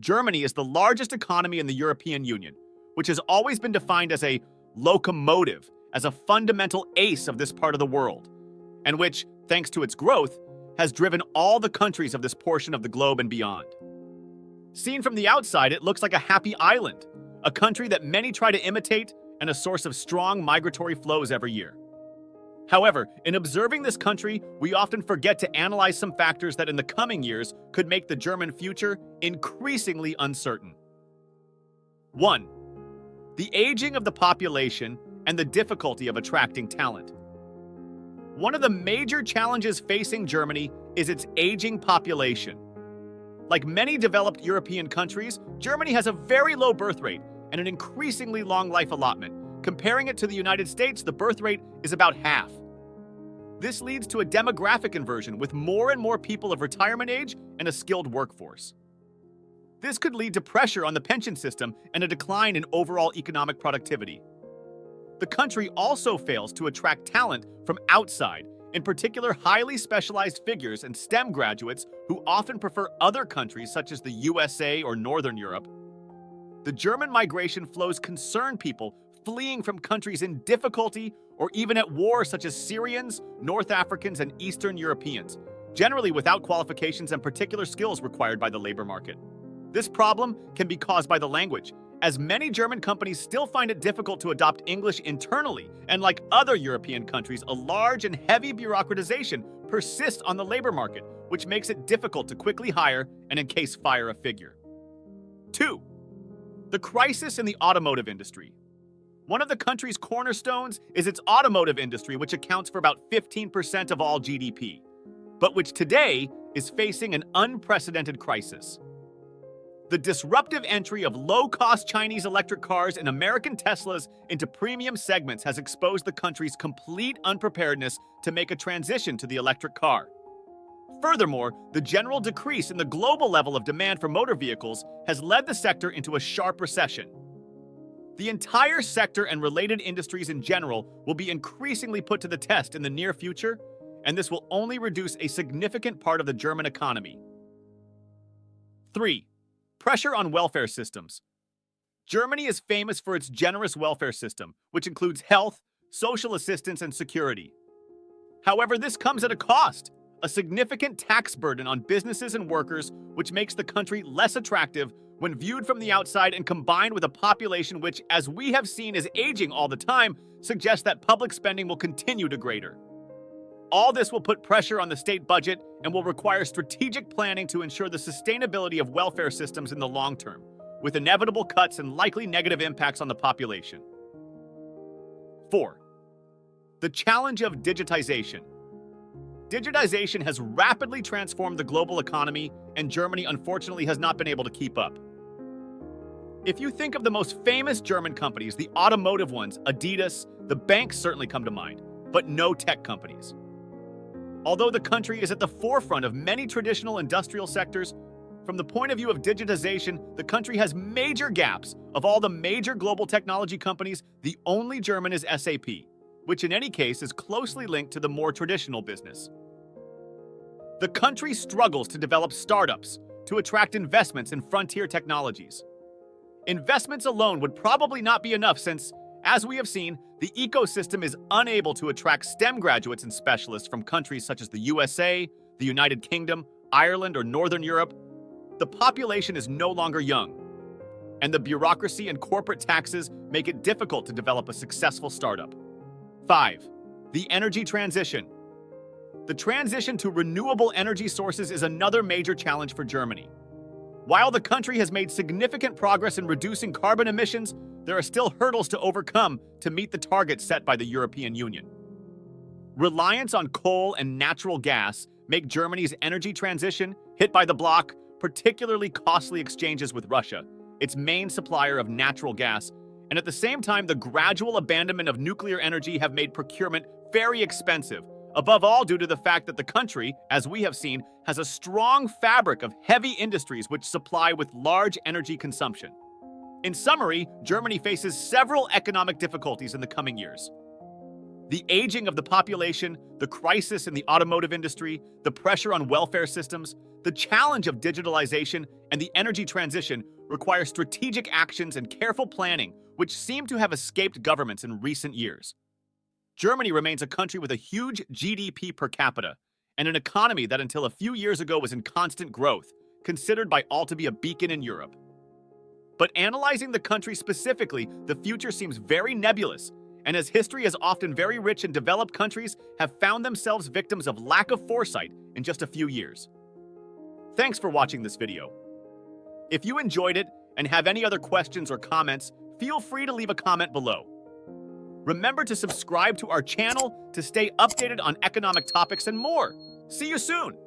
Germany is the largest economy in the European Union, which has always been defined as a locomotive, as a fundamental ace of this part of the world, and which, thanks to its growth, has driven all the countries of this portion of the globe and beyond. Seen from the outside, it looks like a happy island, a country that many try to imitate and a source of strong migratory flows every year. However, in observing this country, we often forget to analyze some factors that in the coming years could make the German future increasingly uncertain. 1. The aging of the population and the difficulty of attracting talent. One of the major challenges facing Germany is its aging population. Like many developed European countries, Germany has a very low birth rate and an increasingly long life allotment. Comparing it to the United States, the birth rate is about half. This leads to a demographic inversion with more and more people of retirement age and a skilled workforce. This could lead to pressure on the pension system and a decline in overall economic productivity. The country also fails to attract talent from outside, in particular highly specialized figures and STEM graduates who often prefer other countries such as the USA or Northern Europe. The German migration flows concern people fleeing from countries in difficulty or even at war such as Syrians, North Africans, and Eastern Europeans, generally without qualifications and particular skills required by the labor market. This problem can be caused by the language, as many German companies still find it difficult to adopt English internally, and like other European countries, a large and heavy bureaucratization persists on the labor market, which makes it difficult to quickly hire and in case fire a figure. 2. The crisis in the automotive industry. One of the country's cornerstones is its automotive industry, which accounts for about 15% of all GDP, but which today is facing an unprecedented crisis. The disruptive entry of low-cost Chinese electric cars and American Teslas into premium segments has exposed the country's complete unpreparedness to make a transition to the electric car. Furthermore, the general decrease in the global level of demand for motor vehicles has led the sector into a sharp recession. The entire sector and related industries in general will be increasingly put to the test in the near future, and this will only reduce a significant part of the German economy. 3. Pressure on welfare systems. Germany is famous for its generous welfare system, which includes health, social assistance, and security. However, this comes at a cost, a significant tax burden on businesses and workers, which makes the country less attractive when viewed from the outside and combined with a population which, as we have seen, is aging all the time, suggests that public spending will continue to greater. All this will put pressure on the state budget and will require strategic planning to ensure the sustainability of welfare systems in the long term, with inevitable cuts and likely negative impacts on the population. 4. The challenge of digitization. Digitization has rapidly transformed the global economy, and Germany unfortunately has not been able to keep up. If you think of the most famous German companies, the automotive ones, Adidas, the banks certainly come to mind, but no tech companies. Although the country is at the forefront of many traditional industrial sectors, from the point of view of digitization, the country has major gaps. Of all the major global technology companies, the only German is SAP, which in any case is closely linked to the more traditional business. The country struggles to develop startups, to attract investments in frontier technologies. Investments alone would probably not be enough since, as we have seen, the ecosystem is unable to attract STEM graduates and specialists from countries such as the USA, the United Kingdom, Ireland, or Northern Europe. The population is no longer young, and the bureaucracy and corporate taxes make it difficult to develop a successful startup. 5. The energy transition. The transition to renewable energy sources is another major challenge for Germany. While the country has made significant progress in reducing carbon emissions, there are still hurdles to overcome to meet the targets set by the European Union. Reliance on coal and natural gas make Germany's energy transition, hit by the block, particularly costly exchanges with Russia, its main supplier of natural gas, and at the same time the gradual abandonment of nuclear energy have made procurement very expensive, above all due to the fact that the country, as we have seen, has a strong fabric of heavy industries which supply with large energy consumption. In summary, Germany faces several economic difficulties in the coming years. The aging of the population, the crisis in the automotive industry, the pressure on welfare systems, the challenge of digitalization, and the energy transition require strategic actions and careful planning, which seem to have escaped governments in recent years. Germany remains a country with a huge GDP per capita and an economy that until a few years ago was in constant growth, considered by all to be a beacon in Europe. But analyzing the country specifically, the future seems very nebulous, and as history is often very rich in developed countries have found themselves victims of lack of foresight in just a few years. Thanks for watching this video. If you enjoyed it and have any other questions or comments, feel free to leave a comment below. Remember to subscribe to our channel to stay updated on economic topics and more. See you soon!